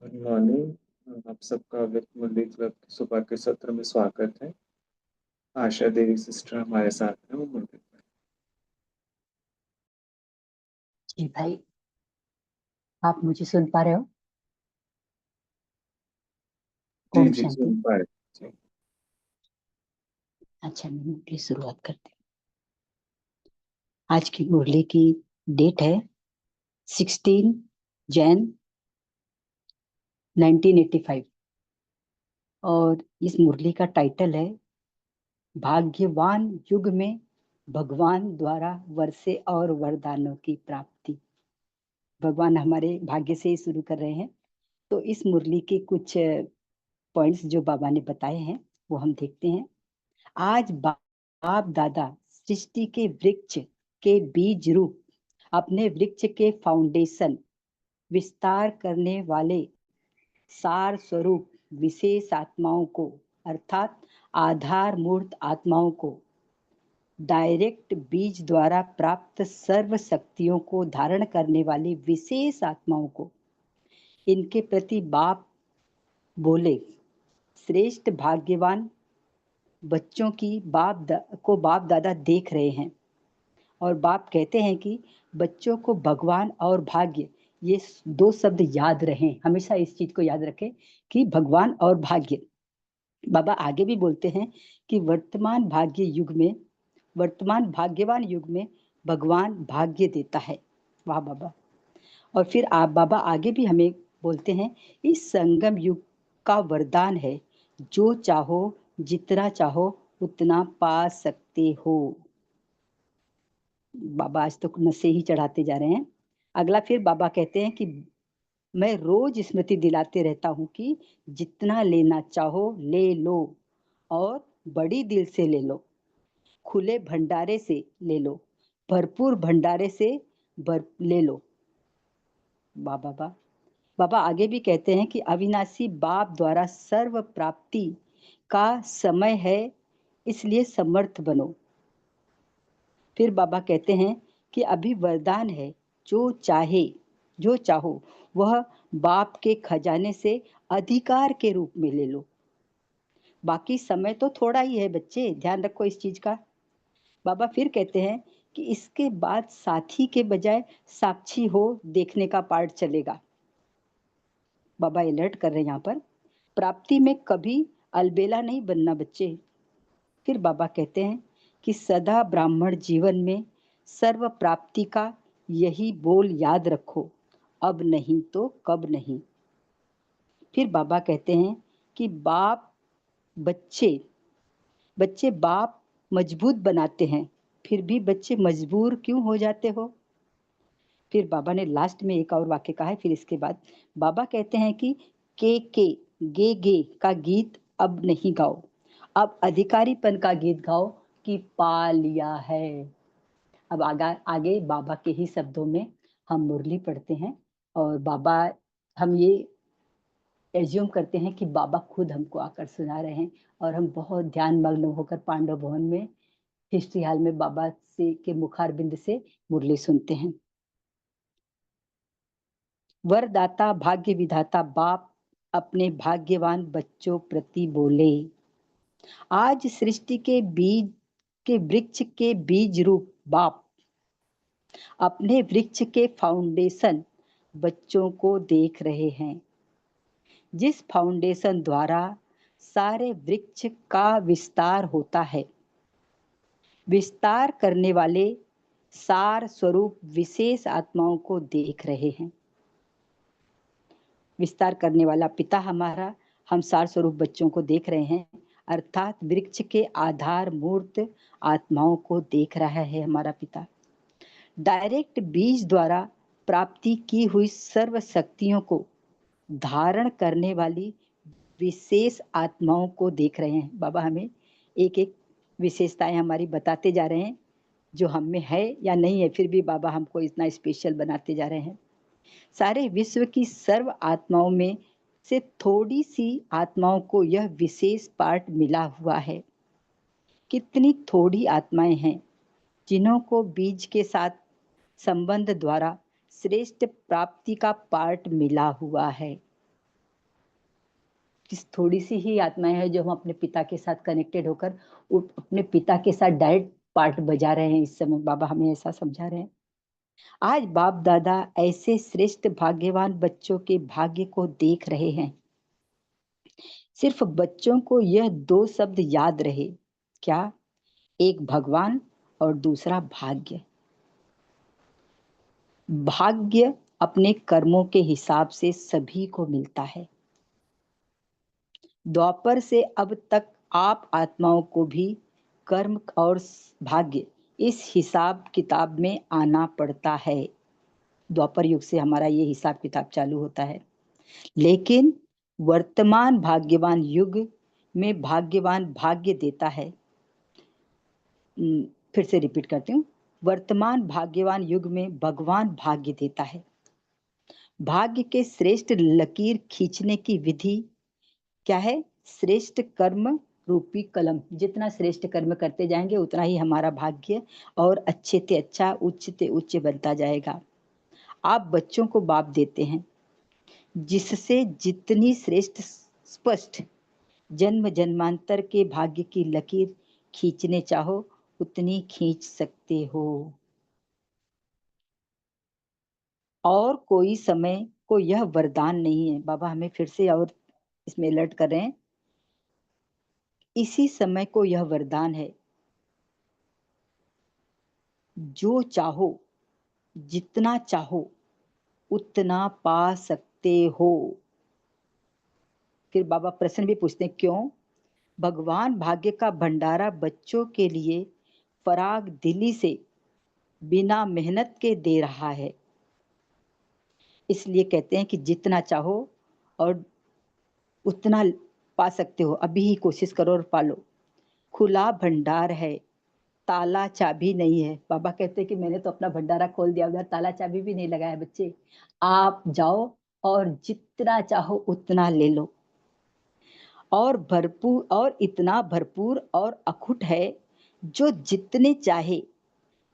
Good morning. आप सबका with Murali club के सुबह के सत्र में स्वागत है। आशा देवी सिस्टर हमारे साथ हैं, वो मुरली क्लब। जी भाई, आप मुझे सुन पा रहे हो? जी ओम जी, शांति। सुन पाए। जी अच्छा, मैं मुरली शुरुआत करती हूँ। आज की मुरली की डेट है 16 जैन 1985 और इस मुरली का टाइटल है भाग्यवान युग में भगवान द्वारा वर्षे और वरदानों की प्राप्ति। भगवान हमारे भाग्य से ही शुरू कर रहे हैं। तो इस मुरली के कुछ पॉइंट्स जो बाबा ने बताए हैं वो हम देखते हैं। आज बाप दादा सृष्टि के वृक्ष के बीज रूप अपने वृक्ष के फाउंडेशन विस्तार करने वाले सार स्वरूप विशेष आत्माओं को अर्थात आधार मूर्त आत्माओं को डायरेक्ट बीज द्वारा प्राप्त सर्व शक्तियों को धारण करने वाली विशेष आत्माओं को इनके प्रति बाप बोले, श्रेष्ठ भाग्यवान बच्चों की बाप दादा देख रहे हैं। और बाप कहते हैं कि बच्चों को भगवान और भाग्य, ये दो शब्द याद रहें, हमेशा इस चीज को याद रखें कि भगवान और भाग्य। बाबा आगे भी बोलते हैं कि वर्तमान भाग्यवान युग में भगवान भाग्य देता है। वाह बाबा। और फिर आप बाबा आगे भी हमें बोलते हैं, इस संगम युग का वरदान है, जो चाहो जितना चाहो उतना पा सकते हो। बाबा आज तो नशे ही चढ़ाते जा रहे हैं। अगला फिर बाबा कहते हैं कि मैं रोज स्मृति दिलाते रहता हूँ कि जितना लेना चाहो ले लो और बड़ी दिल से ले लो, खुले भंडारे से ले लो, भरपूर भंडारे से ले लो। बाबा बाबा आगे भी कहते हैं कि अविनाशी बाप द्वारा सर्व प्राप्ति का समय है, इसलिए समर्थ बनो। फिर बाबा कहते हैं कि अभी वरदान है, जो चाहो वह बाप के खजाने से अधिकार के रूप में ले लो। बाकी समय तो थोड़ा ही है बच्चे, ध्यान रखो इस चीज का। बाबा फिर कहते हैं कि इसके बाद साथी के बजाय साक्षी हो देखने का पार्ट चलेगा। बाबा अलर्ट कर रहे हैं यहाँ पर, प्राप्ति में कभी अलबेला नहीं बनना बच्चे। फिर बाबा कहते हैं कि सदा ब्राह्मण जीवन में सर्व प्राप्ति का यही बोल याद रखो, अब नहीं तो कब नहीं। फिर बाबा कहते हैं कि बच्चे बच्चे बाप मजबूत बनाते हैं, फिर भी बच्चे मजबूर क्यों हो जाते हो। फिर बाबा ने लास्ट में एक और वाक्य कहा है। फिर इसके बाद बाबा कहते हैं कि के गे का गीत अब नहीं गाओ, अब अधिकारीपन का गीत गाओ कि पा लिया है। अब आगे बाबा के ही शब्दों में हम मुरली पढ़ते हैं और बाबा, हम ये एज्यूम करते हैं कि बाबा खुद हमको आकर सुना रहे हैं और हम बहुत ध्यान मग्न होकर पांडव भवन में हिस्ट्री हॉल में बाबा से के मुखारबिंद से मुरली सुनते हैं। वरदाता भाग्य विधाता बाप अपने भाग्यवान बच्चों प्रति बोले, आज सृष्टि के वृक्ष के बीज रूप बाप अपने वृक्ष के फाउंडेशन बच्चों को देख रहे हैं, जिस फाउंडेशन द्वारा सारे वृक्ष का विस्तार होता है। विस्तार करने वाले सार स्वरूप विशेष आत्माओं को देख रहे हैं। विस्तार करने वाला पिता हमारा हम सार स्वरूप बच्चों को देख रहे हैं, अर्थात वृक्ष के आधार मूर्त आत्माओं को देख रहा है हमारा पिता। डायरेक्ट बीज द्वारा प्राप्ति की हुई सर्व शक्तियों को धारण करने वाली विशेष आत्माओं को देख रहे हैं। बाबा हमें एक एक विशेषताएं हमारी बताते जा रहे हैं, जो हम में है या नहीं है, फिर भी बाबा हमको इतना स्पेशल बनाते जा रहे हैं। सारे विश्व की सर्व आत्माओं में से थोड़ी सी आत्माओं को यह विशेष पार्ट मिला हुआ है। कितनी थोड़ी आत्माएं हैं जिन्हों को बीज के साथ संबंध द्वारा श्रेष्ठ प्राप्ति का पार्ट मिला हुआ है। किस थोड़ी-सी ही आत्माएँ हैं जो हम अपने पिता के साथ कनेक्टेड होकर अपने पिता के साथ डायरेक्ट पार्ट बजा रहे हैं इस समय, बाबा हमें ऐसा समझा रहे हैं। आज बाप-दादा ऐसे श्रेष्ठ भाग्यवान बच्चों के भाग्य को देख रहे हैं। सिर्फ बच्चों को यह 2 शब्द याद रहे, क्या? एक भगवान और दूसरा भाग्य। भाग्य अपने कर्मों के हिसाब से सभी को मिलता है। द्वापर से अब तक आप आत्माओं को भी कर्म और भाग्य इस हिसाब किताब में आना पड़ता है। द्वापर युग से हमारा ये हिसाब किताब चालू होता है। लेकिन वर्तमान भाग्यवान युग में भाग्यवान भाग्य देता है। फिर से रिपीट करती हूँ। वर्तमान भाग्यवान युग में भगवान भाग्य देता है। भाग्य के श्रेष्ठ लकीर खींचने की विधि क्या है? श्रेष्ठ कर्म रूपी कलम। जितना श्रेष्ठ कर्म करते जाएंगे उतना ही हमारा भाग्य और अच्छे से अच्छा, उच्च से उच्च बनता जाएगा। आप बच्चों को बाप देते हैं, जिससे जितनी श्रेष्ठ स्पष्ट जन्म जन्मांतर के भाग्य की लकीर खींचने चाहो उतनी खींच सकते हो। और कोई समय को यह वरदान नहीं है। बाबा हमें फिर से और इसमें अलर्ट कर रहे हैं। इसी समय को यह वरदान है, जो चाहो जितना चाहो उतना पा सकते हो। फिर बाबा प्रश्न भी पूछते हैं, क्यों? भगवान भाग्य का भंडारा बच्चों के लिए फराग दिली से बिना मेहनत के दे रहा है। इसलिए कहते हैं कि जितना चाहो और उतना पा सकते हो, अभी ही कोशिश करो और पालो। खुला भंडार है, ताला चाबी नहीं है। बाबा कहते हैं कि मैंने तो अपना भंडारा खोल दिया, उधर ताला चाबी भी नहीं लगाया। बच्चे आप जाओ और जितना चाहो उतना ले लो। और भरपूर और इतना भरपूर और अखुट है, जो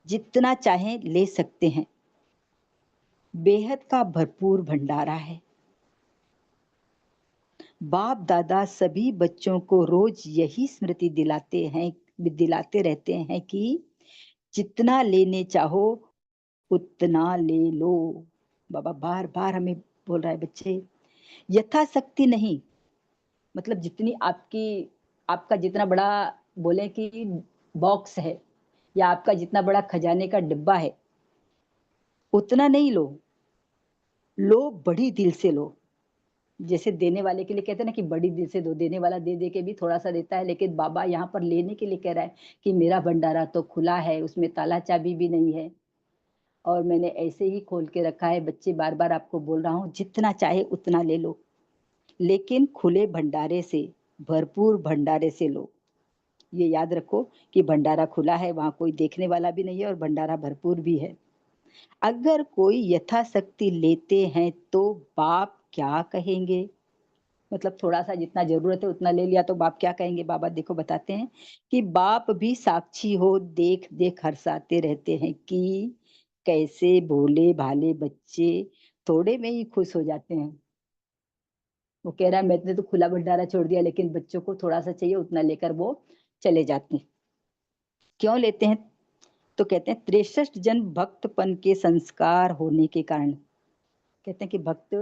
जितना चाहे ले सकते हैं। बेहद का भरपूर भंडारा है। बाप दादा सभी बच्चों को रोज यही स्मृति दिलाते रहते हैं कि जितना लेने चाहो उतना ले लो। बाबा बार बार हमें बोल रहा है, बच्चे यथाशक्ति नहीं, मतलब जितनी आपका जितना बड़ा बोले कि बॉक्स है या आपका जितना बड़ा खजाने का डिब्बा है उतना नहीं लो। लो बड़ी दिल से लो। जैसे देने वाले के लिए कहते हैं ना कि बड़ी दिल से दो, देने वाला दे दे के भी थोड़ा सा देता है, लेकिन बाबा यहाँ पर लेने के लिए कह रहा है कि मेरा भंडारा तो खुला है, उसमें ताला चाबी भी नहीं है और मैंने ऐसे ही खोल के रखा है। बच्चे बार बार आपको बोल रहा हूँ, जितना चाहे उतना ले लो, लेकिन खुले भंडारे से, भरपूर भंडारे से लो। ये याद रखो कि भंडारा खुला है, वहां कोई देखने वाला भी नहीं है और भंडारा भरपूर भी है। अगर कोई यथाशक्ति लेते हैं तो बाप क्या कहेंगे? मतलब थोड़ा सा जितना जरूरत है उतना ले लिया तो बाप क्या कहेंगे? बाबा देखो बताते हैं कि बाप भी साक्षी हो, देख देख हर्षाते रहते हैं कि कैसे भोले भाले बच्चे थोड़े में ही खुश हो जाते हैं। वो कह रहा है मैंने तो खुला भंडारा छोड़ दिया, लेकिन बच्चों को थोड़ा सा चाहिए उतना लेकर वो चले जाते हैं। क्यों लेते हैं? तो कहते हैं 63 जन्म भक्तपन के संस्कार होने के कारण। कहते हैं कि भक्त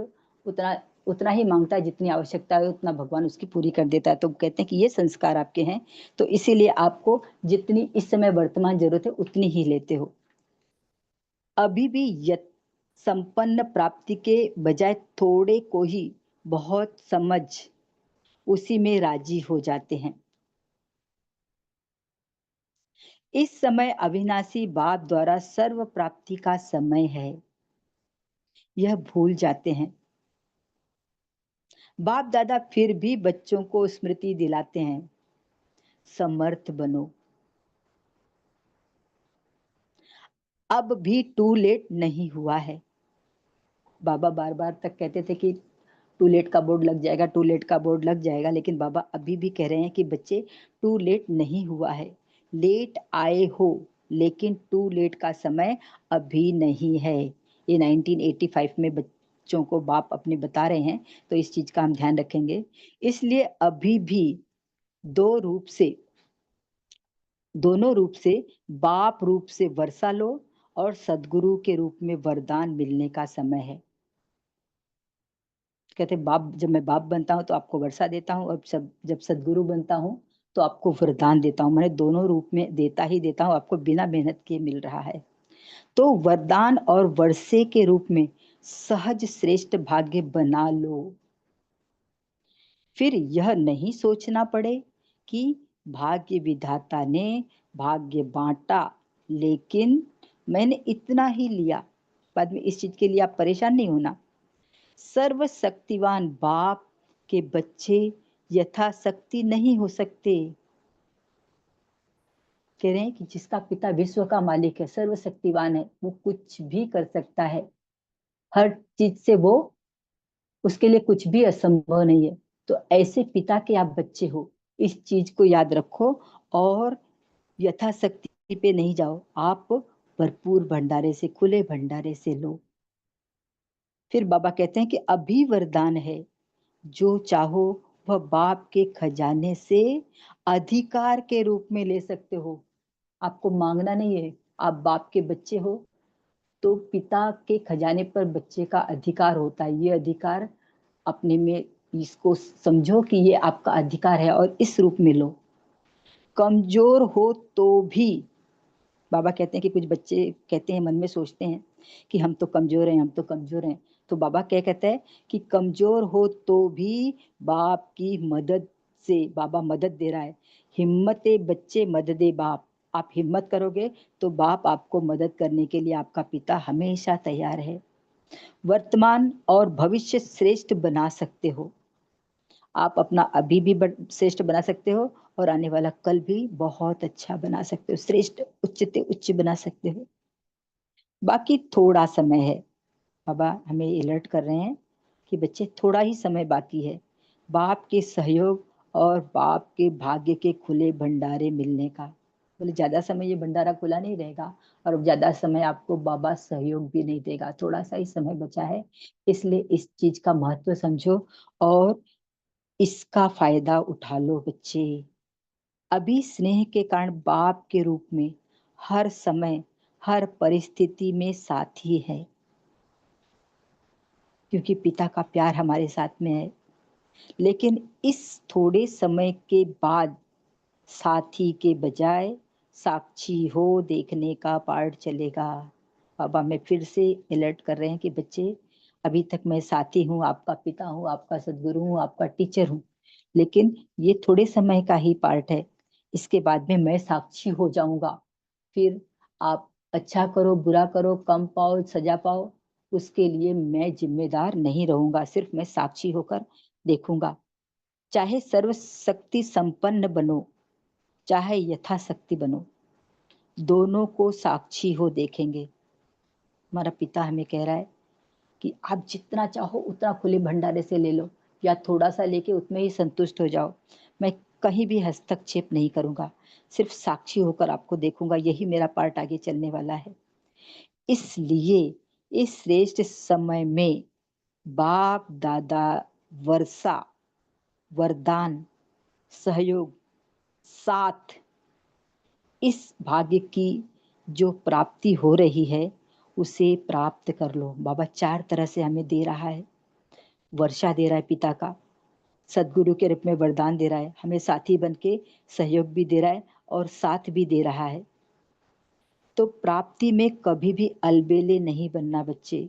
उतना उतना ही मांगता है, जितनी आवश्यकता है उतना भगवान उसकी पूरी कर देता है। तो कहते हैं कि ये संस्कार आपके हैं, तो इसीलिए आपको जितनी इस समय वर्तमान जरूरत है उतनी ही लेते हो। अभी भी संपन्न प्राप्ति के बजाय थोड़े को ही बहुत समझ उसी में राजी हो जाते हैं। इस समय अविनाशी बाप द्वारा सर्व प्राप्ति का समय है, यह भूल जाते हैं। बाप दादा फिर भी बच्चों को स्मृति दिलाते हैं, समर्थ बनो। अब भी टू लेट नहीं हुआ है। बाबा बार बार तक कहते थे कि टू लेट का बोर्ड लग जाएगा, टू लेट का बोर्ड लग जाएगा, लेकिन बाबा अभी भी कह रहे हैं कि बच्चे टू लेट नहीं हुआ है। लेट आए हो, लेकिन टू लेट का समय अभी नहीं है। ये 1985 में बच्चों को बाप अपने बता रहे हैं, तो इस चीज का हम ध्यान रखेंगे। इसलिए अभी भी दो रूप से, दोनों रूप से, बाप रूप से वर्षा लो और सदगुरु के रूप में वरदान मिलने का समय है। कहते बाप, जब मैं बाप बनता हूँ तो आपको वर्षा देता हूँ, और जब सदगुरु बनता हूँ तो आपको वरदान देता हूँ। मैंने दोनों रूप में देता ही देता हूँ, आपको बिना मेहनत के मिल रहा है। तो वरदान और वर्षे के रूप में सहज श्रेष्ठ भाग्य बना लो। फिर यह नहीं सोचना पड़े कि भाग्य विधाता ने भाग्य बांटा, लेकिन मैंने इतना ही लिया। बाद में इस चीज के लिए आप परेशान नहीं होना। सर्वशक्तिवान बाप के बच्चे यथाशक्ति नहीं हो सकते। कह रहे हैं कि जिसका पिता विश्व का मालिक है, सर्वशक्तिवान है, वो कुछ भी कर सकता है। हर चीज से वो, उसके लिए कुछ भी असंभव नहीं है। तो ऐसे पिता के आप बच्चे हो, इस चीज को याद रखो और यथाशक्ति पे नहीं जाओ। आप भरपूर भंडारे से, खुले भंडारे से लो। फिर बाबा कहते हैं कि अभी वरदान है, जो चाहो वह बाप के खजाने से अधिकार के रूप में ले सकते हो। आपको मांगना नहीं है, आप बाप के बच्चे हो तो पिता के खजाने पर बच्चे का अधिकार होता है। ये अधिकार अपने में, इसको समझो कि ये आपका अधिकार है और इस रूप में लो। कमजोर हो तो भी, बाबा कहते हैं कि कुछ बच्चे कहते हैं, मन में सोचते हैं कि हम तो कमजोर हैं, हम तो कमजोर हैं। तो बाबा क्या कहता है कि कमजोर हो तो भी बाप की मदद से, बाबा मदद दे रहा है। हिम्मते बच्चे मददे बाप। आप हिम्मत करोगे तो बाप आपको मदद करने के लिए, आपका पिता हमेशा तैयार है। वर्तमान और भविष्य श्रेष्ठ बना सकते हो। आप अपना अभी भी श्रेष्ठ बना सकते हो और आने वाला कल भी बहुत अच्छा बना सकते हो, श्रेष्ठ उच्चते उच्च बना सकते हो। बाकी थोड़ा समय है। बाबा हमें अलर्ट कर रहे हैं कि बच्चे थोड़ा ही समय बाकी है बाप के सहयोग और बाप के भाग्य के खुले भंडारे मिलने का। बोले ज्यादा समय ये भंडारा खुला नहीं रहेगा और ज्यादा समय आपको बाबा सहयोग भी नहीं देगा, थोड़ा सा ही समय बचा है। इसलिए इस चीज का महत्व समझो और इसका फायदा उठा लो बच्चे। अभी स्नेह के कारण बाप के रूप में हर समय, हर परिस्थिति में साथी है, क्योंकि पिता का प्यार हमारे साथ में है। लेकिन इस थोड़े समय के बाद साथी के बजाय साक्षी हो देखने का पार्ट चलेगा। बाबा मैं फिर से अलर्ट कर रहे हैं कि बच्चे, अभी तक मैं साथी हूँ, आपका पिता हूँ, आपका सदगुरु हूँ, आपका टीचर हूँ, लेकिन ये थोड़े समय का ही पार्ट है। इसके बाद में मैं साक्षी हो जाऊंगा। फिर आप अच्छा करो, बुरा करो, कम पाओ, सजा पाओ, उसके लिए मैं जिम्मेदार नहीं रहूंगा, सिर्फ मैं साक्षी होकर देखूंगा। चाहे सर्वशक्ति संपन्न बनो, चाहे यथाशक्ति बनो, दोनों को साक्षी हो देखेंगे। हमारा पिता हमें कह रहा है कि आप जितना चाहो उतना खुले भंडारे से ले लो, या थोड़ा सा लेके उसमें ही संतुष्ट हो जाओ। मैं कहीं भी हस्तक्षेप नहीं करूंगा, सिर्फ साक्षी होकर आपको देखूंगा। यही मेरा पार्ट आगे चलने वाला है। इसलिए इस श्रेष्ठ समय में बाप दादा, वर्षा, वरदान, सहयोग, साथ, इस भाग्य की जो प्राप्ति हो रही है उसे प्राप्त कर लो। बाबा चार तरह से हमें दे रहा है। वर्षा दे रहा है पिता का, सदगुरु के रूप में वरदान दे रहा है, हमें साथी बन के सहयोग भी दे रहा है और साथ भी दे रहा है। तो प्राप्ति में कभी भी अलबेले नहीं बनना बच्चे।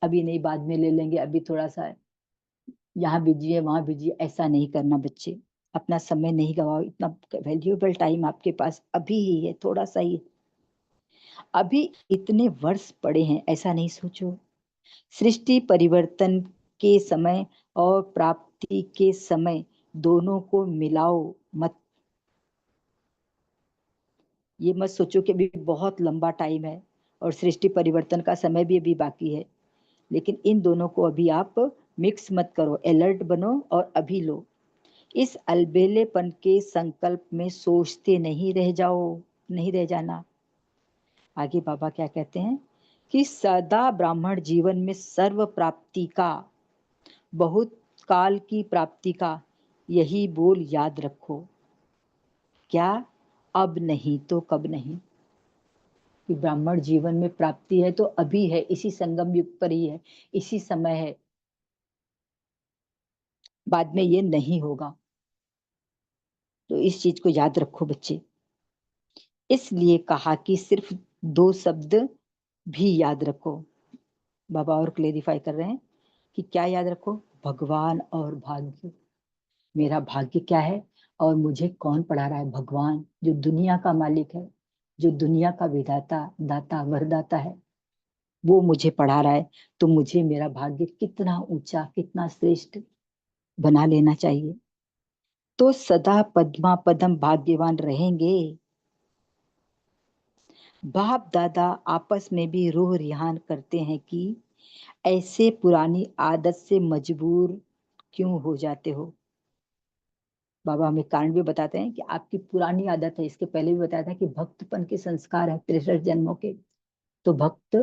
अभी नहीं, बाद में ले लेंगे, अभी थोड़ा सा यहाँ बिजी है, वहां बिजी है, ऐसा नहीं करना बच्चे। अपना समय नहीं गवाओ, इतना वैल्यूएबल टाइम आपके पास अभी ही है, थोड़ा सा ही। अभी इतने वर्ष पड़े हैं ऐसा नहीं सोचो। सृष्टि परिवर्तन के समय और प्राप्ति के समय दोनों को मिलाओ मत। ये मत सोचो कि अभी बहुत लंबा टाइम है और सृष्टि परिवर्तन का समय भी अभी बाकी है, लेकिन इन दोनों को अभी आप मिक्स मत करो। अलर्ट बनो और अभी लो। इस अलबेलेपन के संकल्प में सोचते नहीं रह जाओ, नहीं रह जाना। आगे बाबा क्या कहते हैं कि सदा ब्राह्मण जीवन में सर्व प्राप्ति का, बहुत काल की प्राप्ति का यही बोल याद रखो। क्या? अब नहीं तो कब नहीं। कि ब्राह्मण जीवन में प्राप्ति है तो अभी है, इसी संगम युग पर ही है, इसी समय है, बाद में ये नहीं होगा। तो इस चीज को याद रखो बच्चे। इसलिए कहा कि सिर्फ 2 शब्द भी याद रखो। बाबा और क्लेरिफाई कर रहे हैं कि क्या याद रखो? भगवान और भाग्य। मेरा भाग्य क्या है और मुझे कौन पढ़ा रहा है? भगवान, जो दुनिया का मालिक है, जो दुनिया का विधाता, दाता, वरदाता है, वो मुझे पढ़ा रहा है। तो मुझे मेरा भाग्य कितना ऊंचा, कितना श्रेष्ठ बना लेना चाहिए। तो सदा पद्मा पदम भाग्यवान रहेंगे। बाप दादा आपस में भी रूह रिहान करते हैं कि ऐसे पुरानी आदत से मजबूर क्यों हो जाते हो। बाबा हमें कारण भी बताते हैं कि आपकी पुरानी आदत है। इसके पहले भी बताया था कि भक्तपन के संस्कार है 63 जन्मों के। तो भक्त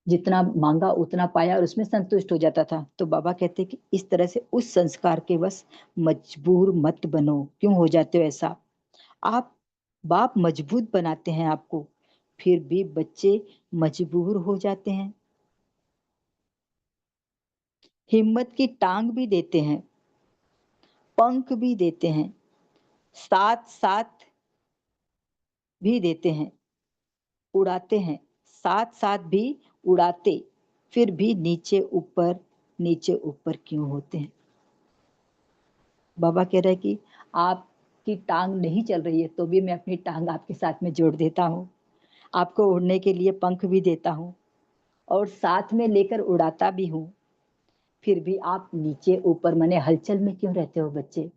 जितना मांगा उतना पाया और उसमें संतुष्ट हो जाता था। तो बाबा कहते हैं कि इस तरह से उस संस्कार के बस मजबूर मत बनो। क्यों हो जाते हो ऐसा? आप बाप मजबूत बनाते हैं आपको, फिर भी बच्चे मजबूर हो जाते हैं। हिम्मत की टांग भी देते हैं, पंख भी देते हैं, साथ साथ भी देते हैं, उड़ाते हैं, साथ साथ भी उड़ाते, फिर भी नीचे ऊपर क्यों होते हैं? बाबा कह रहे हैं कि आपकी टांग नहीं चल रही है तो भी मैं अपनी टांग आपके साथ में जोड़ देता हूँ। आपको उड़ने के लिए पंख भी देता हूँ और साथ में लेकर उड़ाता भी हूँ। फिर भी आप नीचे ऊपर माने हलचल में क्यों रहते हो बच्चे?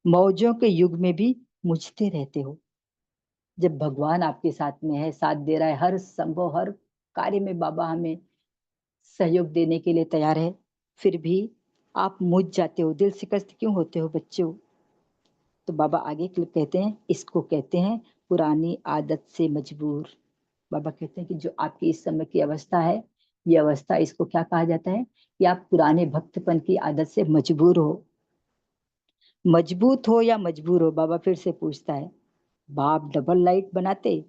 मौजों के युग में भी मुझते रहते हो। जब भगवान आपके साथ में है, साथ दे रहा है, हर संभव हर कार्य में बाबा हमें सहयोग देने के लिए तैयार है, फिर भी आप मुझ जाते हो, दिल शिकस्त क्यों होते हो बच्चों? तो बाबा आगे कहते हैं, इसको कहते हैं पुरानी आदत से मजबूर। बाबा कहते हैं कि जो आपकी इस समय की अवस्था है, ये अवस्था, इसको क्या कहा जाता है? कि आप पुराने भक्तपन की आदत से मजबूर हो। मजबूत हो या मजबूर हो? बाबा फिर से पूछता है। बाप डबल लाइट बनाते,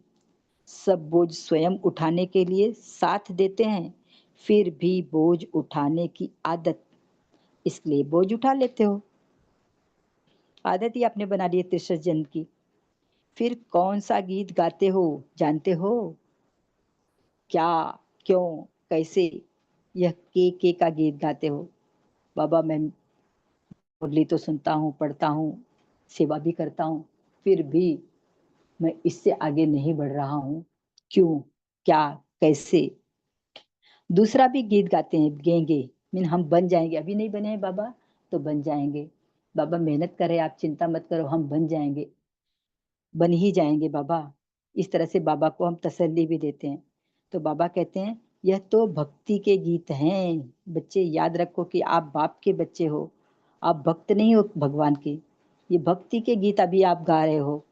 सब बोझ स्वयं उठाने के लिए साथ देते हैं, फिर भी बोझ उठाने की आदत, इसलिए बोझ उठा लेते हो। आदत ही आपने बना ली है 63 जन्म की। फिर कौन सा गीत गाते हो जानते हो? क्या, क्यों, कैसे? यह के का गीत गाते हो। बाबा मैं मुरली तो सुनता हूँ, पढ़ता हूँ, सेवा भी करता हूँ, फिर भी मैं इससे आगे नहीं बढ़ रहा हूँ। क्यों, क्या, कैसे? दूसरा भी गीत गाते हैं, गेंगे मीन हम बन जाएंगे। अभी नहीं बने हैं बाबा, तो बन जाएंगे। बाबा मेहनत करें, आप चिंता मत करो, हम बन जाएंगे, बन ही जाएंगे बाबा। इस तरह से बाबा को हम तसल्ली भी देते हैं। तो बाबा कहते हैं यह तो भक्ति के गीत हैं। बच्चे याद रखो कि आप बाप के बच्चे हो, आप भक्त नहीं हो भगवान के। ये भक्ति के गीत अभी आप गा रहे हो।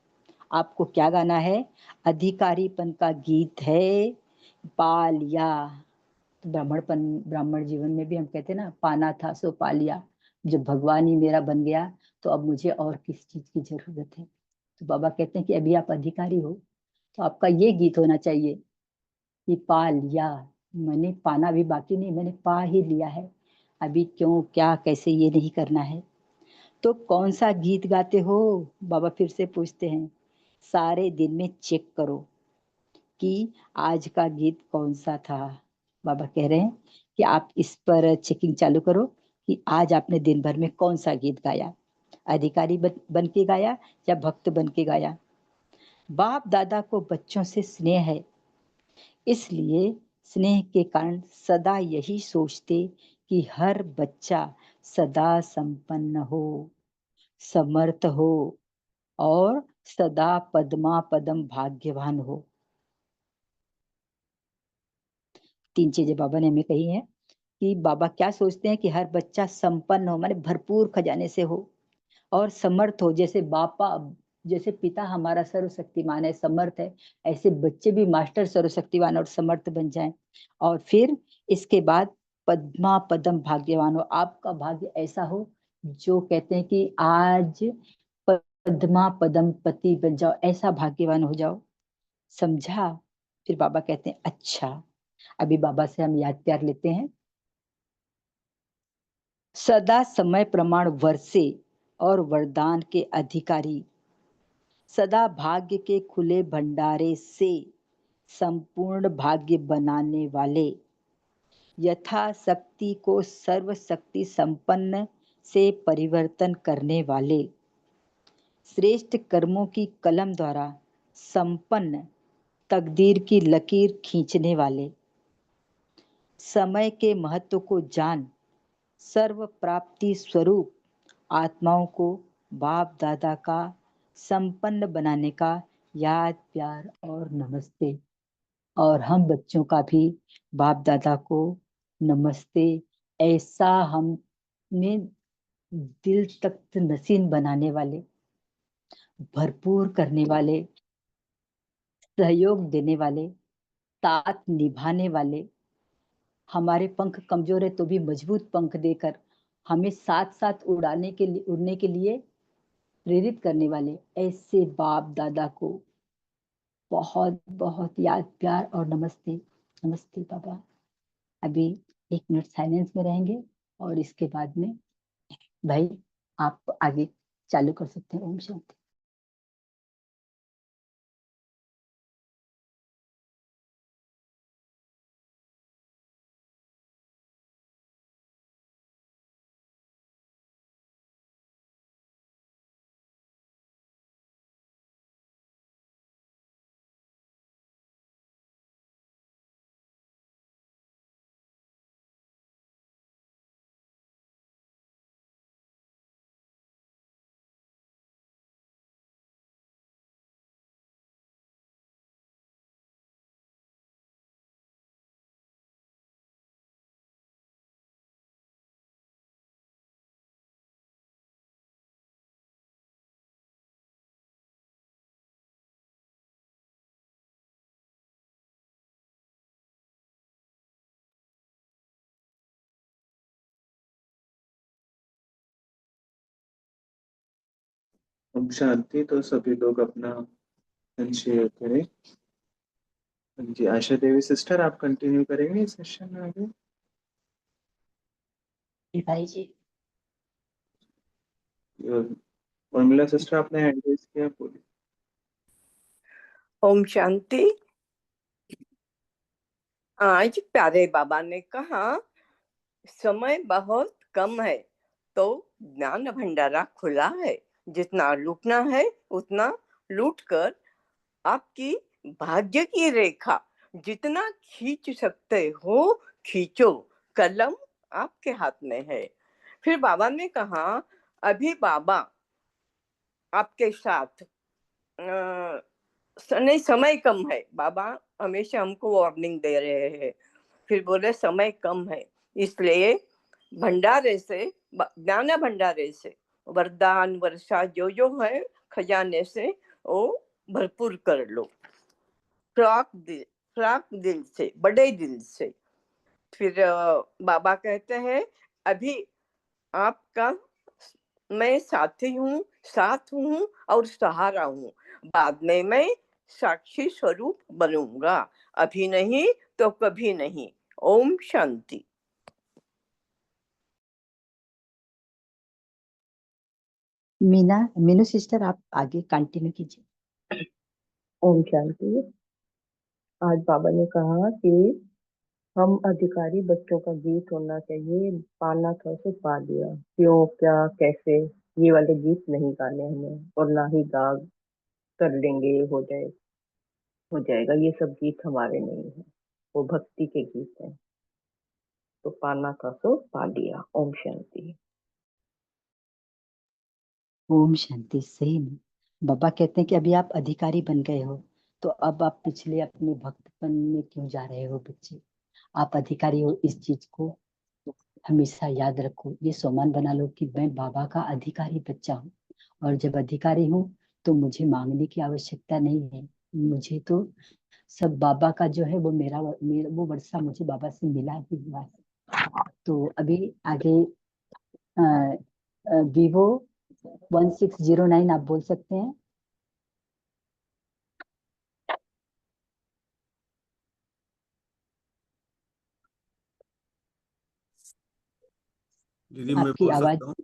आपको क्या गाना है? अधिकारीपन का गीत है, पा लिया। तो ब्राह्मण जीवन में भी हम कहते हैं ना, पाना था सो पा लिया। जब भगवान ही मेरा बन गया तो अब मुझे और किस चीज की जरूरत है? तो बाबा कहते हैं कि अभी आप अधिकारी हो, तो आपका ये गीत होना चाहिए कि पा लिया। मैंने पाना भी बाकी नहीं, मैंने पा ही लिया है। अभी क्यों, क्या, कैसे, ये नहीं करना है। तो कौन सा गीत गाते हो? बाबा फिर से पूछते हैं। सारे दिन में चेक करो कि आज का गीत कौन सा था। बाबा कह रहे हैं कि आप इस पर चेकिंग चालू करो कि आज आपने दिन भर में कौन सा गीत गाया। अधिकारी बन के गाया या भक्त बन के गाया? बाप दादा को बच्चों से स्नेह है, इसलिए स्नेह के कारण सदा यही सोचते कि हर बच्चा सदा संपन्न हो, समर्थ हो और सदा पद्मा पदम भाग्यवान हो। 3 चीजें बाबा ने हमें कही हैं कि बाबा क्या सोचते हैं कि हर बच्चा संपन्न हो, माने भरपूर खजाने से हो और समर्थ हो। जैसे बापा जैसे पिता हमारा सर्वशक्तिमान है, समर्थ है, ऐसे बच्चे भी मास्टर सर्वशक्तिमान और समर्थ बन जाएं। और फिर इसके बाद पद्मा पदम भाग्यवान हो, आपका भाग्य ऐसा हो जो कहते हैं कि आज पद्मा पदम पति बन जाओ, ऐसा भाग्यवान हो जाओ। समझा? फिर बाबा कहते हैं अच्छा, अभी बाबा से हम याद प्यार लेते हैं। सदा समय प्रमाण वर्षे और वरदान के अधिकारी, सदा भाग्य के खुले भंडारे से संपूर्ण भाग्य बनाने वाले, यथा शक्ति को सर्व शक्ति संपन्न से परिवर्तन करने वाले, श्रेष्ठ कर्मों की कलम द्वारा संपन्न तकदीर की लकीर खींचने वाले, समय के महत्व को जान सर्व प्राप्ति स्वरूप आत्माओं को बाप दादा का संपन्न बनाने का याद प्यार और नमस्ते। और हम बच्चों का भी बाप दादा को नमस्ते। ऐसा हमें दिल तक नसीन बनाने वाले, भरपूर करने वाले, सहयोग देने वाले, साथ निभाने वाले, हमारे पंख कमजोर है तो भी मजबूत पंख देकर हमें साथ साथ उड़ने के लिए प्रेरित करने वाले ऐसे बाप दादा को बहुत बहुत याद प्यार और नमस्ते। नमस्ते बाबा। अभी 1 मिनट साइलेंस में रहेंगे और इसके बाद में भाई आप आगे चालू कर सकते हैं। ओम शांति। ओम शांति। तो सभी लोग अपना शेयर करें। जी, आशा देवी सिस्टर, आप कंटिन्यू करेंगे सेशन में आगे? जी भाई जी। उर्मिला सिस्टर, आपने हैंड रेज किया, बोलिए। ओम शांति। आज प्यारे बाबा ने कहा समय बहुत कम है तो ज्ञान भंडारा खुला है, जितना लूटना है उतना लूट कर आपकी भाग्य की रेखा जितना खींच सकते हो खींचो, कलम आपके हाथ में है। फिर बाबा ने कहा अभी बाबा आपके साथ नहीं, समय कम है। बाबा हमेशा हमको वार्निंग दे रहे हैं। फिर बोले समय कम है, इसलिए भंडारे से, ज्ञान भंडारे से वरदान वर्षा जो है खजाने से वो भरपूर कर लो, फ्राक दिल से, बड़े दिल से। फिर बाबा कहते हैं अभी आपका मैं साथी हूँ, साथ हूँ और सहारा हूँ। बाद में मैं साक्षी स्वरूप बनूंगा, अभी नहीं तो कभी नहीं। ओम शांति। मीनू सिस्टर आप आगे कंटिन्यू कीजिए। ओम शांति। आज बाबा ने कहा कि हम अधिकारी बच्चों का गीत होना चाहिए, पाना था उसे पा लिया, क्यों क्या कैसे, ये वाले गीत नहीं गाने हमें, और ना ही गा कर लेंगे हो जाएगा, ये सब गीत हमारे नहीं है, वो भक्ति के गीत हैं। तो पाना था सो पा लिया। ओम शांति। ओम शांति। सही में बाबा कहते हैं कि अभी आप अधिकारी बन गए हो तो अब आप पिछले अपने भक्तपन में क्यों जा रहे हो बच्चे? आप अधिकारी हो, इस चीज को हमेशा याद रखो, ये सोमान बना लो कि मैं बाबा का अधिकारी बच्चा हूँ। और जब अधिकारी हूँ तो मुझे मांगने की आवश्यकता नहीं है। मुझे तो सब बाबा का जो है वो मेरा वो वर्षा मुझे बाबा से मिला ही हुआ है। तो अभी आगे Vivo 1609 आप बोल सकते हैं। दीदी मैं आपकी बोल आवाज। सकता हूँ?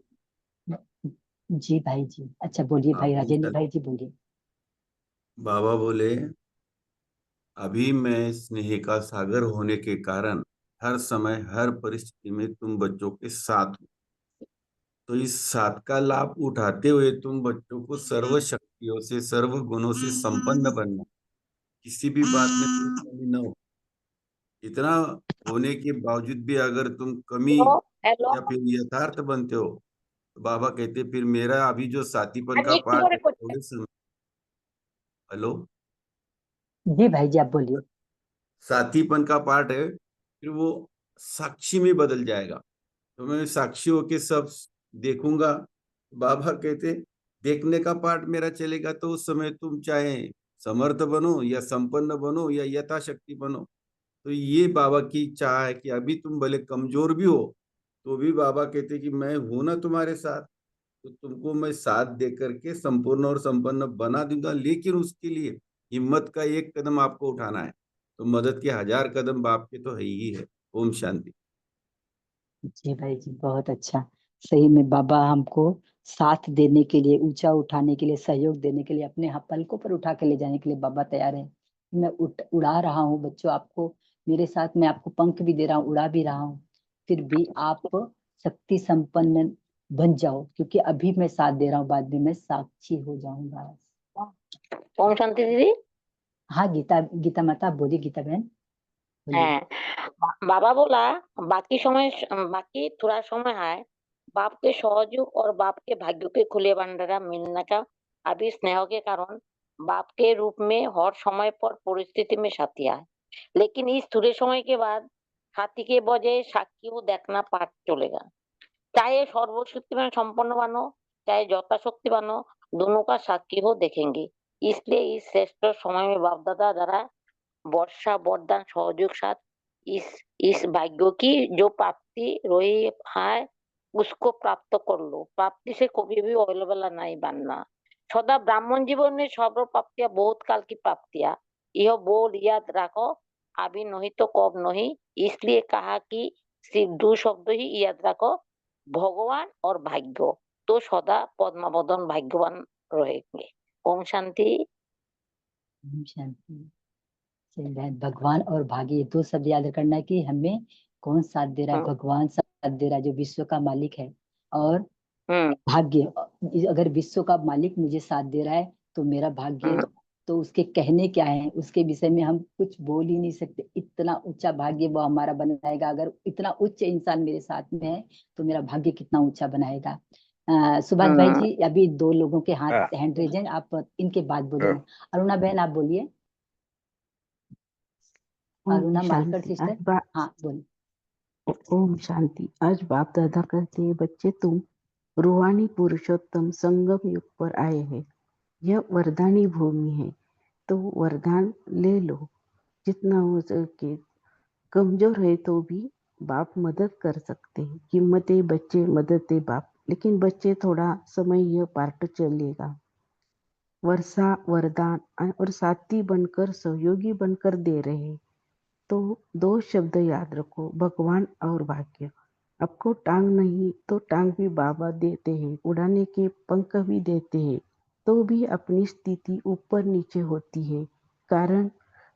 जी भाई जी, अच्छा बोलिए हाँ, भाई, ओम राजेंद्र भाई शांति। जी बोलिए। बाबा बोले, अभी मैं स्नेह का सागर होने के कारण हर समय हर परिस्थिति में तुम बच्चों के साथ हो। तो इस साथ का लाभ उठाते हुए तुम बच्चों को सर्व शक्तियों से सर्व गुणों से संपन्न बनना, किसी भी बात में तुम कमी न हो। इतना होने के बावजूद भी अगर तुम कमी हेलो या फिर यथार्थ बनते हो, तो बाबा कहते फिर मेरा अभी जो साथीपन का अभी पाठ করে है করছে थोड़े समय। हेलो, जी भाई जी आप बोलिए। साथीपन का पार्ट है, फिर वो साक्षी में बदल जाएगा। तो मैं साक्षी होके सब देखूंगा। बाबा कहते देखने का पार्ट मेरा चलेगा, तो उस समय तुम चाहे समर्थ बनो या संपन्न बनो या यथाशक्ति बनो। तो ये बाबा की चाह है कि अभी तुम भले कमजोर भी हो, तो भी बाबा कहते कि मैं हूं ना तुम्हारे साथ, तो तुमको मैं साथ दे करके संपूर्ण और संपन्न बना दूंगा। लेकिन उसके लिए हिम्मत का एक कदम आपको उठाना है। तो मदद के 1000 कदम बाप के तो है ही है। ओम शांति। जी भाई जी बहुत अच्छा। सही में बाबा हमको साथ देने के लिए, ऊंचा उठाने के लिए, सहयोग देने के लिए, अपने पलकों पर उठा के ले जाने के लिए बाबा तैयार है। मैं उड़ा रहा हूँ बच्चों आपको, मेरे साथ मैं आपको पंख भी दे रहा हूँ, उड़ा भी रहा हूँ। फिर भी आप शक्ति संपन्न बन जाओ, क्योंकि अभी मैं साथ दे रहा हूँ, बाद में मैं साक्षी हो जाऊंगा। ओम शांति दीदी। हाँ गीता, गीता माता आप बोलिए, गीता बहन बोलिए। হ্যাঁ, बाबा बोला बाकी थोड़ा समय है, बाप के सहयोग और बाप के भाग्य के खुले भंडारा मिलने का। अभी स्नेह के कारण बाप के रूप में हर समय पर परिस्थिति में साथी है, लेकिन इस थोड़े समय के बाद साथी के बजाय साक्षी को देखना पाठ चलेगा। चाहे सर्वशक्तिमान संपन्न बनो, चाहे यथाशक्तिमान हो, दोनों का साक्षी हो देखेंगे। इसलिए इस श्रेष्ठ समय में बाप दादा द्वारा वर्षा वरदान सहयोग साथ इस भाग्य की जो प्राप्ति रही है उसको प्राप्त कर लो। प्राप्ति से कभी भी अवेलेबल नहीं बनना। सदा ब्राह्मण जीवन में सर्व प्राप्तियां बहुत काल की प्राप्तियां, यह बोल याद रखो, अभी नहीं तो कब नहीं। इसलिए कहा कि सिर्फ दो शब्द ही याद रखो, भगवान और भाग्य, तो सदा पद्मावदन भाग्यवान रहेंगे। ओम शांति। ओम शांति। सही बात, भगवान और भाग्य ये दो शब्द याद करना है कि हमें कौन साथ दे रहा है। हम्म भगवान साथ दे रहा है जो विश्व का मालिक है, और हम्म भाग्य, अगर विश्व का मालिक मुझे साथ दे रहा है तो मेरा भाग्य, हम्म तो उसके कहने क्या है, उसके विषय में हम कुछ बोल ही नहीं सकते। इतना ऊंचा भाग्य वो हमारा बनाएगा। अगर इतना उच्च इंसान मेरे साथ में है तो मेरा भाग्य कितना ऊंचा बनाएगा। सुभाष भाई हम्म जी, अभी दो लोगों के हाथ हैंड रेज हैं, आप इनके बाद बोलिए। अरुणा बहन आप बोलिए। ओम अरुणा मालकर शांति। सिस्टर, हाँ बोलिए। ओम शांति। आज बाप दादा कहते हैं, बच्चे तुम रूहानी पुरुषोत्तम संगम युग पर आए हैं। यह वरदानी भूमि है, तो वरदान ले लो जितना हो सके। कमजोर है तो भी बाप मदद कर सकते हैं। हिम्मत है बच्चे, मदद है बाप। लेकिन बच्चे थोड़ा समय यह पार्ट चलेगा। वर्षा वरदान और साथी बनकर, सहयोगी बनकर दे रहे हैं। तो दो शब्द याद रखो, भगवान और भाग्य। आपको टांग नहीं तो टांग भी बाबा देते हैं, उड़ाने के पंख भी देते हैं, तो भी अपनी स्थिति ऊपर नीचे होती है। कारण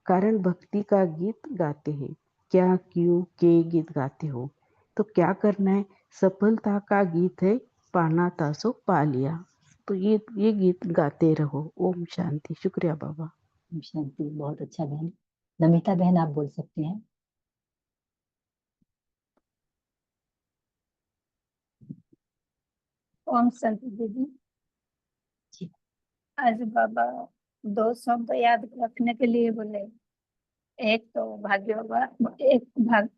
कारण भक्ति का गीत गाते हैं। क्या क्यों के गीत गाते हो, तो क्या करना है। सफलता का गीत है, पाना था सो पा लिया। तो ये गीत गाते रहो। ओम शांति। शुक्रिया बाबा। ओम शांति, बहुत अच्छा बहन। नमिता बहन आप बोल सकते हैं। ओम शांति दीदी। जी। आज बाबा दो शब्द याद रखने के लिए बोले, एक तो भाग्यवान,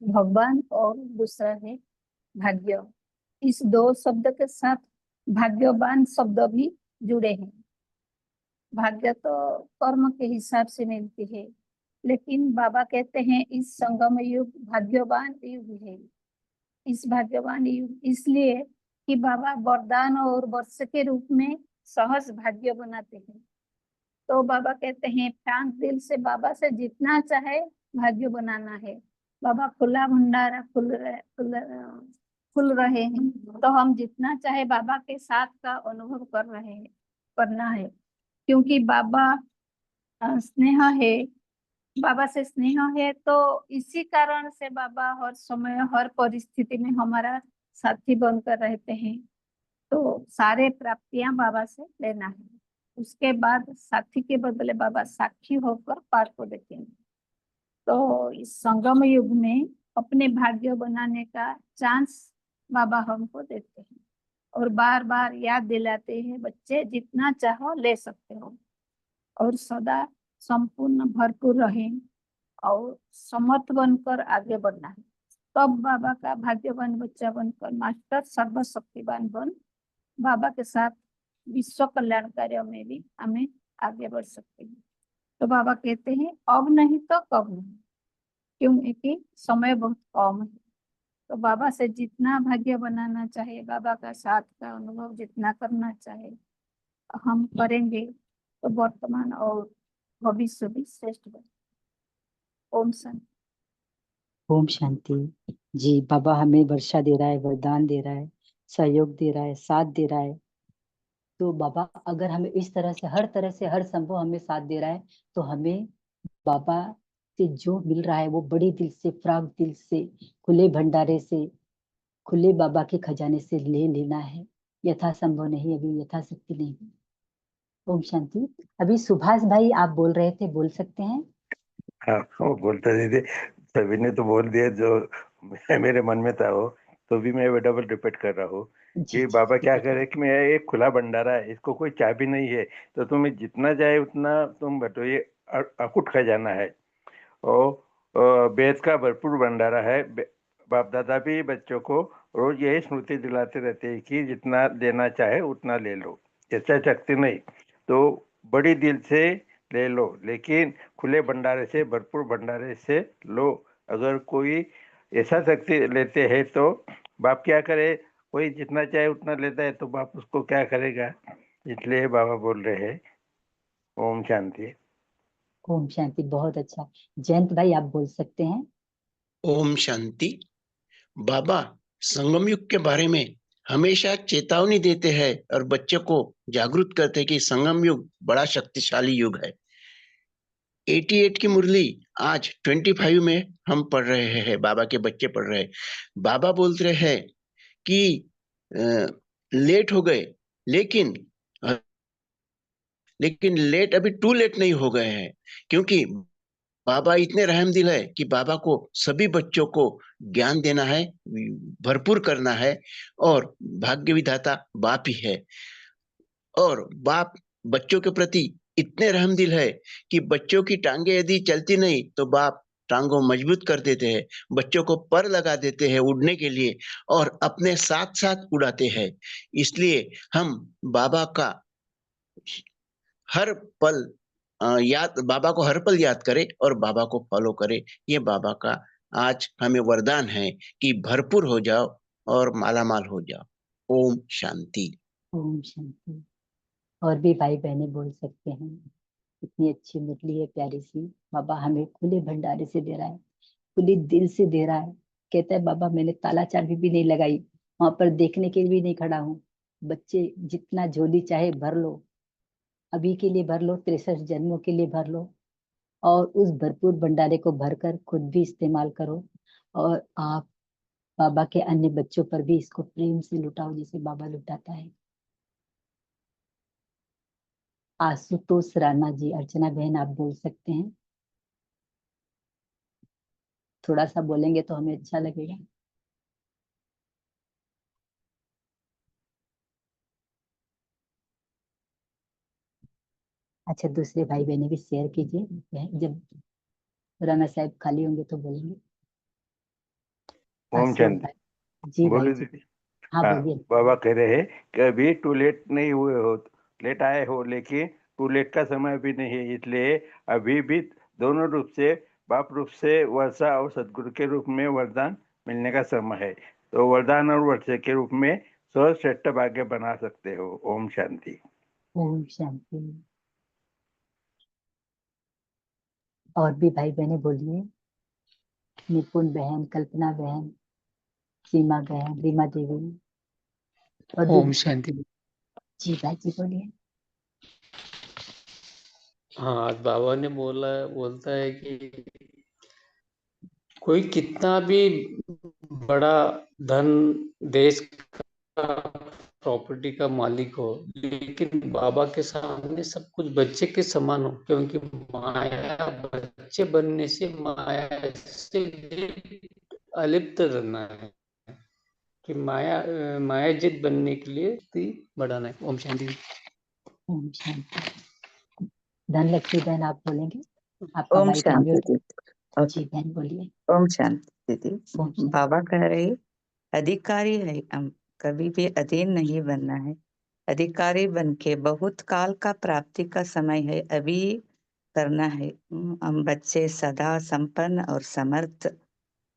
भगवान, और दूसरा है भाग्य। इस दो शब्द के साथ भाग्यवान शब्द भी जुड़े हैं। भाग्य तो कर्म के हिसाब से मिलती है, लेकिन बाबा कहते हैं इस संगम युग भाग्यवान युग है। इस भाग्यवान युग इसलिए कि बाबा वरदान और वर्ष के रूप में सहज भाग्य बनाते हैं। तो बाबा कहते हैं फ्रांक दिल से बाबा से जितना चाहे भाग्य बनाना है। बाबा खुला भंडारा खुल रहे हैं, तो हम जितना चाहे बाबा के साथ का अनुभव कर रहे हैं, करना है, क्योंकि बाबा स्नेह है। बाबा से स्नेह है, तो इसी कारण से बाबा हर समय हर परिस्थिति में हमारा साथी बनकर रहते हैं। तो सारे प्राप्तियां बाबा से लेना है, उसके बाद साथी के बदले बाबा साक्षी होकर पार को देखेंगे। तो इस संगम युग में अपने भाग्य बनाने का चांस बाबा हमको देते हैं और बार बार याद दिलाते हैं, बच्चे जितना चाहो ले सकते हो और सदा संपूर्ण भरपूर रहें और समर्थ बनकर आगे बढ़ना है। तब बाबा का भाग्यवान बच्चा बनकर मास्टर सर्वशक्तिवान बन बाबा के साथ विश्व कल्याण कार्य में भी हमें आगे बढ़ सकते हैं। तो बाबा कहते हैं अब नहीं तो कब नहीं, क्योंकि समय बहुत कम है। तो बाबा से जितना भाग्य बनाना चाहिए, बाबा का साथ का अनुभव जितना करना चाहे हम करेंगे, तो वर्तमान और भविष्य भी श्रेष्ठ बने। ओम शांति। ओम शांति। जी, बाबा हमें वर्षा दे रहा है, वरदान दे रहा है, सहयोग दे रहा है, साथ दे रहा है। तो बाबा अगर हमें इस तरह से हर संभव हमें साथ दे रहा है, तो हमें बाबा से जो मिल रहा है वो बड़ी दिल से, फ्राक दिल से, खुले भंडारे से, खुले बाबा के खजाने से ले लेना है। यथा संभव नहीं, अभी यथाशक्ति नहीं। ओम शांति। अभी सुभाष भाई आप बोल रहे थे, बोल सकते हैं। हाँ, वो बोलता दीदी, सभी ने तो बोल दिया जो मेरे मन में था वो, तो भी मैं डबल रिपीट कर रहा हूँ जी कि जी बाबा क्या रिपीट करे कि मैं एक खुला भंडारा है, इसको कोई चाबी नहीं है, तो तुम्हें जितना जाए उतना तुम बटो, ये अकुट खजाना है और वेद का भरपूर भंडारा है। बाप दादा भी बच्चों को रोज यही स्मृति दिलाते रहते हैं कि जितना देना चाहे उतना ले लो, ऐसा शक्ति नहीं तो बड़ी दिल से ले लो, लेकिन खुले भंडारे से, भरपूर भंडारे से लो। अगर कोई ऐसा शक्ति लेते हैं तो बाप क्या करे, कोई जितना चाहे उतना लेता है तो बाप उसको क्या करेगा, इसलिए बाबा बोल रहे हैं ओम शांति। ओम शांति। बहुत अच्छा। जयंत भाई आप बोल सकते हैं। ओम शांति। बाबा संगम युग के बारे में हमेशा चेतावनी देते हैं और बच्चों को जागरूक करते हैं कि संगम युग बड़ा शक्तिशाली युग है। 88 की मुरली आज 25 में हम पढ़ रहे हैं, बाबा के बच्चे पढ़ रहे हैं। बाबा बोलते रहे हैं कि लेट हो गए, लेकिन लेट अभी टू लेट नहीं हो गए हैं, क्योंकि बाबा इतने रहमदिल है कि बाबा को सभी बच्चों को ज्ञान देना है, भरपूर करना है, और भाग्य विधाता बाप ही है। और बाप बच्चों के प्रति इतने रहमदिल है कि बच्चों की टांगे यदि चलती नहीं तो बाप टांगों मजबूत कर देते हैं, बच्चों को पर लगा देते हैं उड़ने के लिए और अपने साथ साथ उड़ाते हैं। इसलिए हम बाबा का हर पल बाबा को हर पल याद करे और बाबा को फॉलो करे। ये बाबा का आज हमें वरदान है कि भरपूर हो जाओ और मालामाल हो जाओ। ओम शांति। ओम शांति। और भी भाई बहनें बोल सकते हैं। इतनी अच्छी मुरली है, प्यारी सी। बाबा हमें खुले भंडारे से दे रहा है, खुले दिल से दे रहा है। कहता है बाबा मैंने ताला चाबी भी नहीं लगाई, वहां पर देखने के लिए भी नहीं खड़ा हूँ। बच्चे जितना झोली चाहे भर लो, अभी के लिए भर लो, 63 जन्मों के लिए भर लो, और उस भरपूर भंडारे को भरकर खुद भी इस्तेमाल करो। और आप बाबा के अन्य बच्चों पर भी इसको प्रेम से लुटाओ, जैसे बाबा लुटाता है। आशुतोष राणा जी, अर्चना बहन आप बोल सकते हैं। थोड़ा सा बोलेंगे तो हमें अच्छा लगेगा। अच्छा, दूसरे भाई बहने भी शेयर कीजिए, जब राणा साहब खाली होंगे तो बोलेंगे। ओम आशुतोष शांति। भाई जी, भाई बोलो जी। दीदी। हाँ हाँ, बोलिए। बाबा कह रहे हैं कि अभी टू लेट नहीं हुए हो, लेट आए हो, लेकिन टू लेट का समय अभी नहीं है, इसलिए अभी भी दोनों रूप से, बाप रूप से वर्षा और सदगुरु के रूप में वरदान मिलने का समय है। तो वरदान और वर्षा के रूप में सर्वश्रेष्ठ भाग्य बना सकते हो। ओम शांति। ओम शांति। और भी भाई बहने बोलिए। निपुण बहन, कल्पना बहन, सीमा बहन, रीमा देवी और ओम शांति। जी भाई जी बोलिए। हाँ, बाबा ने बोलता है कि कोई कितना भी बड़ा धन, देश का, प्रॉपर्टी का मालिक हो, लेकिन बाबा के सामने सब कुछ बच्चे के समान हो, क्योंकि माया, बच्चे बनने से माया से अलिप्त रहना है, कि मायाजित बनने के लिए बढ़ाना है। ओम शांति। ओम शांति। धनलक्ष्मी बहन आप बोलेंगे, आपका ओम माइक शांति अनम्यूट। दीदी। जी बहन बोलिए। ओम शांति दीदी। ओम शांति। बाबा कह रही अधिकारी है हम, कभी भी अधीन नहीं बनना है। अधिकारी बन के बहुत काल का प्राप्ति का समय है, अभी करना है। हम बच्चे सदा संपन्न और समर्थ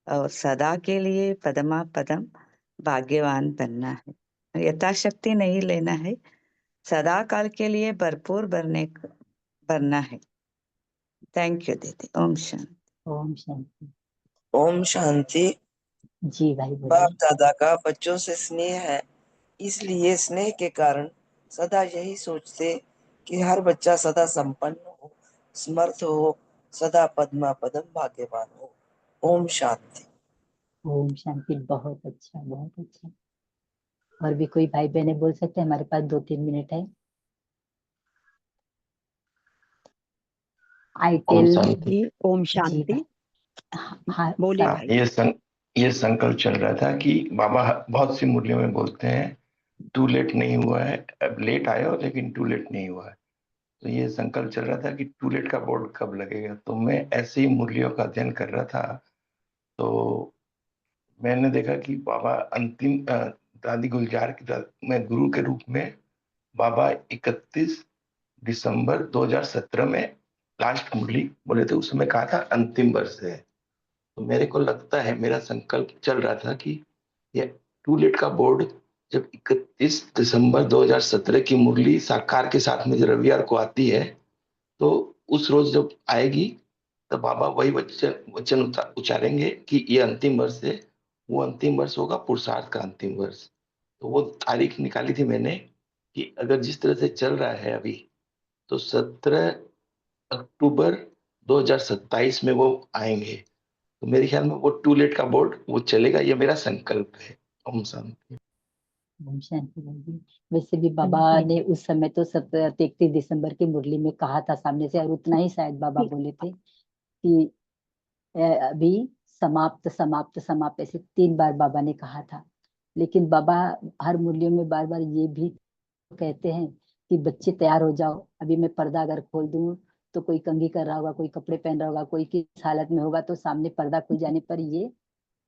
और सदा के लिए पदमा पदम भाग्यवान बनना है। यथाशक्ति नहीं लेना है, सदा काल के लिए भरपूर बनना है। थैंक यू दीदी। ओम शांति। ओम शांति। ओम शांति। जी भाई बोलिए। बाप दादा का बच्चों से स्नेह है, इसलिए स्नेह के कारण सदा यही सोचते कि हर बच्चा सदा संपन्न हो, समर्थ हो, सदा पद्मा पदम भाग्यवान हो। ओम शांति। ओम शांति। बहुत अच्छा, बहुत अच्छा। और भी कोई भाई बहने बोल सकते हैं? हमारे पास 2-3 मिनट है। आईटेल। ओम जी शांति। भाई। हाँ बोलिए सब- भाई। ये संकल्प चल रहा था कि बाबा बहुत सी मुरलियों में बोलते हैं टू लेट नहीं हुआ है, अब लेट आया हो लेकिन टू लेट नहीं हुआ है। तो ये संकल्प चल रहा था कि टू लेट का बोर्ड कब लगेगा। तो मैं ऐसे ही मुरलियों का अध्ययन कर रहा था, तो मैंने देखा कि बाबा अंतिम दादी गुलजार मैं गुरु के रूप में बाबा 31 दिसंबर 2017 में लास्ट मुरली बोले थे, उस समय कहा था अंतिम वर्ष है। तो मेरे को लगता है, मेरा संकल्प चल रहा था कि ये टू लेट का बोर्ड जब 31 दिसंबर 2017 की मुरली साकार के साथ में जो रविवार को आती है, तो उस रोज जब आएगी तो बाबा वही वचन उचारेंगे कि ये अंतिम वर्ष है, वो अंतिम वर्ष होगा पुरुषार्थ का अंतिम वर्ष। तो वो तारीख निकाली थी मैंने कि अगर जिस तरह से चल रहा है अभी, तो 17 अक्टूबर 2027 में वो आएंगे। तो मेरे ख्याल में वो टू लेट का बोर्ड वो चलेगा, ये मेरा संकल्प है। ओम शांति। ओम शांति भाई। वैसे भी बाबा ने उस समय तो 31 दिसंबर की मुरली में कहा था सामने से, और उतना ही शायद बाबा बोले थे कि अभी समाप्त समाप्त समाप्त, ऐसे 3 बार बाबा ने कहा था। लेकिन बाबा हर मुरलियों में बार बार ये भी कहते हैं कि बच्चे तैयार हो जाओ। अभी मैं पर्दा अगर खोल दूं तो कोई कंघी कर रहा होगा, कोई कपड़े पहन रहा होगा, कोई किस हालत में होगा, तो सामने पर्दा खुल जाने पर ये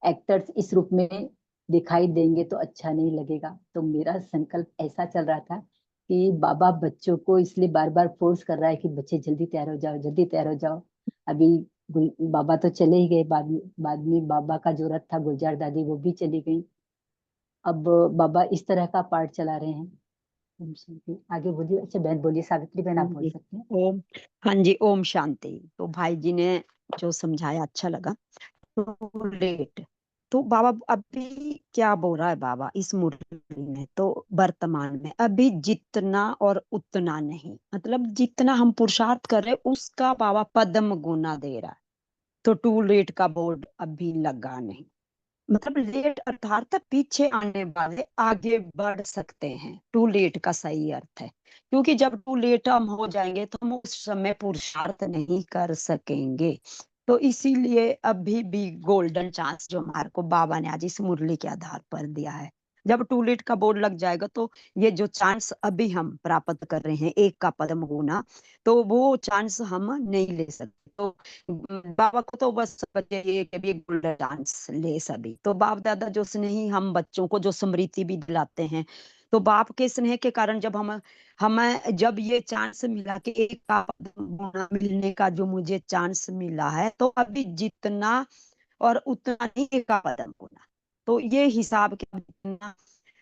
एक्टर्स इस रूप में दिखाई देंगे तो अच्छा नहीं लगेगा। तो मेरा संकल्प ऐसा चल रहा था कि बाबा बच्चों को इसलिए बार बार फोर्स कर रहा है कि बच्चे जल्दी तैयार हो जाओ, जल्दी तैयार हो जाओ। अभी बाबा तो चले ही गए, बाद में बाबा का जो रथ था गुलजार दादी वो भी चली गई। अब बाबा इस तरह का पार्ट चला रहे हैं। ओम शांति। आगे बोलिए। अच्छा बहन बोलिए, सावित्री बहन आप बोल सकते हैं। ओम हाँ जी। ओम शांति। तो भाई जी ने जो समझाया अच्छा लगा। टू लेट, तो बाबा अभी क्या बोल रहा है बाबा इस मुरली में, तो वर्तमान में अभी जितना और उतना नहीं, मतलब जितना हम पुरुषार्थ कर रहे उसका बाबा पद्म गुना दे रहा है। तो टू लेट का बोर्ड अभी लगा नहीं, मतलब लेट अर्थात पीछे आने वाले आगे बढ़ सकते हैं। टू लेट का सही अर्थ है, क्योंकि जब टू लेट हम हो जाएंगे तो हम उस समय पुरुषार्थ नहीं कर सकेंगे। तो इसीलिए अभी भी गोल्डन चांस जो हमारे को बाबा ने आज इस मुरली के आधार पर दिया है, जब टू लेट का बोर्ड लग जाएगा तो ये जो चांस अभी हम प्राप्त कर रहे हैं एक का पद्म गुना, तो वो चांस हम नहीं ले सकते। तो बाबा को तो बस ये कि भी गोल्डन चांस ले सभी। तो बाप दादा जो स्नेही हम बच्चों को जो स्मृति भी दिलाते हैं, तो बाप के स्नेह के कारण जब हमें जब ये चांस मिला कि एक का गुना मिलने का जो मुझे चांस मिला है, तो अभी जितना और उतना नहीं एक का बदन गुना, तो ये हिसाब के जितना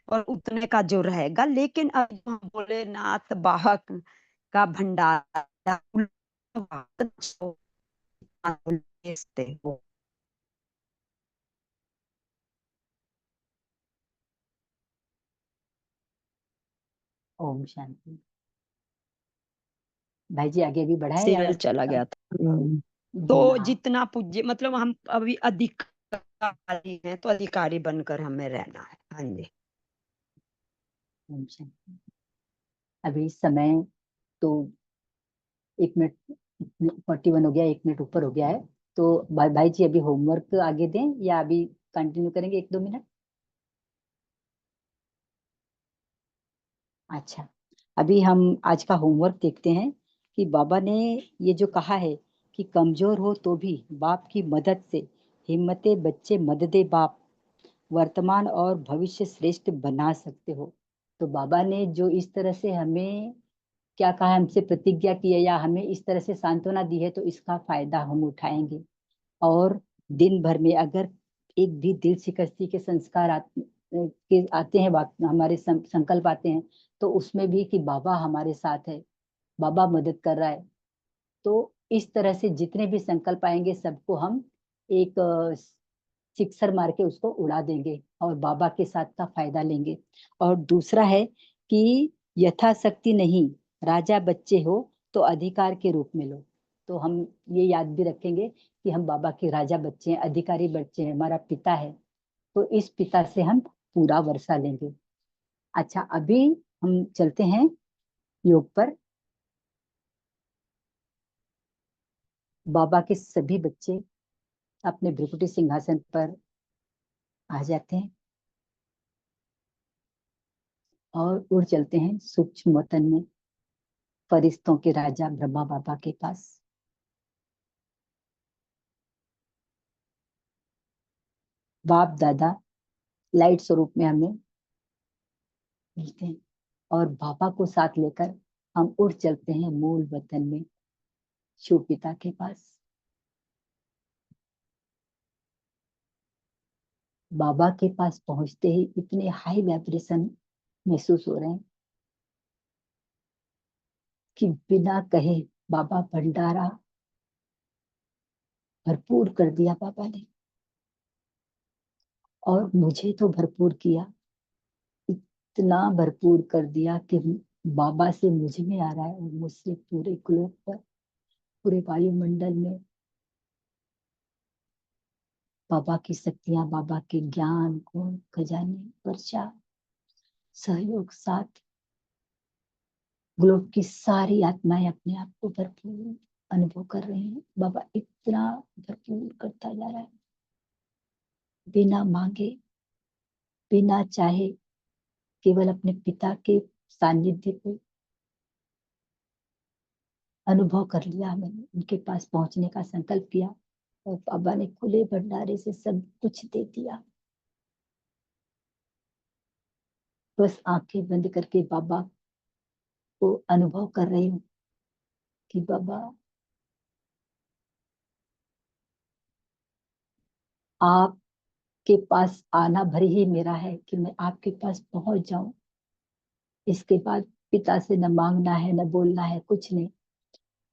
और उतने का जो रहेगा। लेकिन अब जो भोलेनाथ बाहक का भंडारा वो ओम शांति। भाई जी आगे भी बढ़ाए या सिग्नल चला गया था। तो हाँ, जितना पूज्य मतलब हम अभी अधिकारी हैं, तो अधिकारी बनकर हमें रहना है। हाँ जी। ओम शांति। अभी समय तो 1 मिनट 41 हो गया, 1 मिनट ऊपर हो गया है। तो भाई जी अभी होमवर्क आगे दें या अभी कंटिन्यू करेंगे 1-2 मिनट? अच्छा, अभी हम आज का होमवर्क देखते हैं कि बाबा ने ये जो कहा है कि कमजोर हो तो भी बाप की मदद से हिम्मते बच्चे मददे बाप, वर्तमान और भविष्य श्रेष्ठ बना सकते हो। तो बाबा ने जो इस तरह से हमें क्या कहा, हमसे प्रतिज्ञा की है या हमें इस तरह से सांत्वना दी है, तो इसका फायदा हम उठाएंगे। और दिन भर में अगर एक भी दिल शिकस्ती के संस्कार आते हैं, हमारे संकल्प आते हैं, तो उसमें भी कि बाबा हमारे साथ है, बाबा मदद कर रहा है, तो इस तरह से जितने भी संकल्प आएंगे सबको हम एक सिक्सर मार के उसको उड़ा देंगे और बाबा के साथ का फायदा लेंगे। और दूसरा है कि यथाशक्ति नहीं, राजा बच्चे हो तो अधिकार के रूप में लो। तो हम ये याद भी रखेंगे कि हम बाबा के राजा बच्चे हैं, अधिकारी बच्चे हैं, हमारा पिता है, तो इस पिता से हम पूरा वर्षा लेंगे। अच्छा, अभी हम चलते हैं योग पर। बाबा के सभी बच्चे अपने भ्रिकुटी सिंहासन पर आ जाते हैं और उड़ चलते हैं सूक्ष्म वतन में, फरिश्तों के राजा ब्रह्मा बाबा के पास। बाप दादा लाइट स्वरूप में हमें मिलते हैं और बाबा को साथ लेकर हम उड़ चलते हैं मूल वतन में, शिव पिता के पास। बाबा के पास पहुंचते ही इतने हाई वाइब्रेशन महसूस हो रहे हैं कि बिना कहे बाबा भंडारा भरपूर कर दिया बाबा ने, और मुझे तो भरपूर किया, इतना भरपूर कर दिया कि बाबा से मुझ में आ रहा है और मुझसे पूरे ग्लोब पर, पूरे वायुमंडल में बाबा की शक्तियां, बाबा के ज्ञान, गुण, खजाने, वर्षा, सहयोग, साथ ग्लोब की सारी आत्माएं अपने आप को भरपूर अनुभव कर रही हैं। बाबा इतना भरपूर करता जा रहा है, बिना मांगे, बिना चाहे, केवल अपने पिता के सानिध्य को अनुभव कर लिया। मैंने उनके पास पहुंचने का संकल्प किया और बाबा ने खुले भंडारे से सब कुछ दे दिया। बस आंखें बंद करके बाबा को अनुभव कर रही हूँ कि बाबा आपके पास आना भर ही मेरा है कि मैं आपके पास पहुंच जाऊं। इसके बाद पिता से न मांगना है, न बोलना है, कुछ नहीं।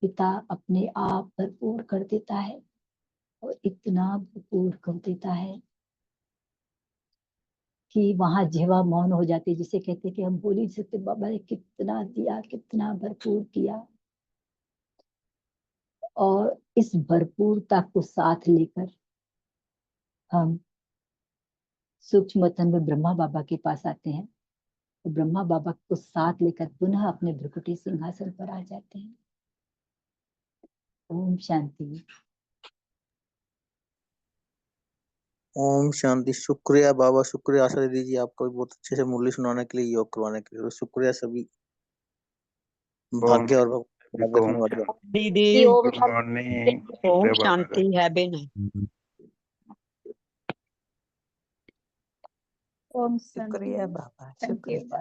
पिता अपने आप भरपूर कर देता है और इतना भरपूर कर देता है कि वहां जीवा मौन हो जाती है, जिसे कहते कि हम बोल ही नहीं सकते बाबा ने कितना दिया, कितना भरपूर किया। और इस भरपूरता को साथ लेकर हम सूक्ष्म वतन में ब्रह्मा बाबा के पास आते हैं, तो ब्रह्मा बाबा को साथ लेकर पुनः अपने भ्रिकुटी सिंहासन पर आ जाते हैं। ओम शांति। ओम शांति। शुक्रिया बाबा, शुक्रिया आशा दीदी जी, आपका भी बहुत अच्छे से मुरली सुनाने के लिए, योग करवाने के लिए। तो शुक्रिया सभी ओम भाग्य और भाग्य ओम धन्यवाद। दीदी गुड मॉर्निंग। ओम शांति है बेन। ओम शुक्रिया शांति। बाबा, थैंक यू। शुक्रिया।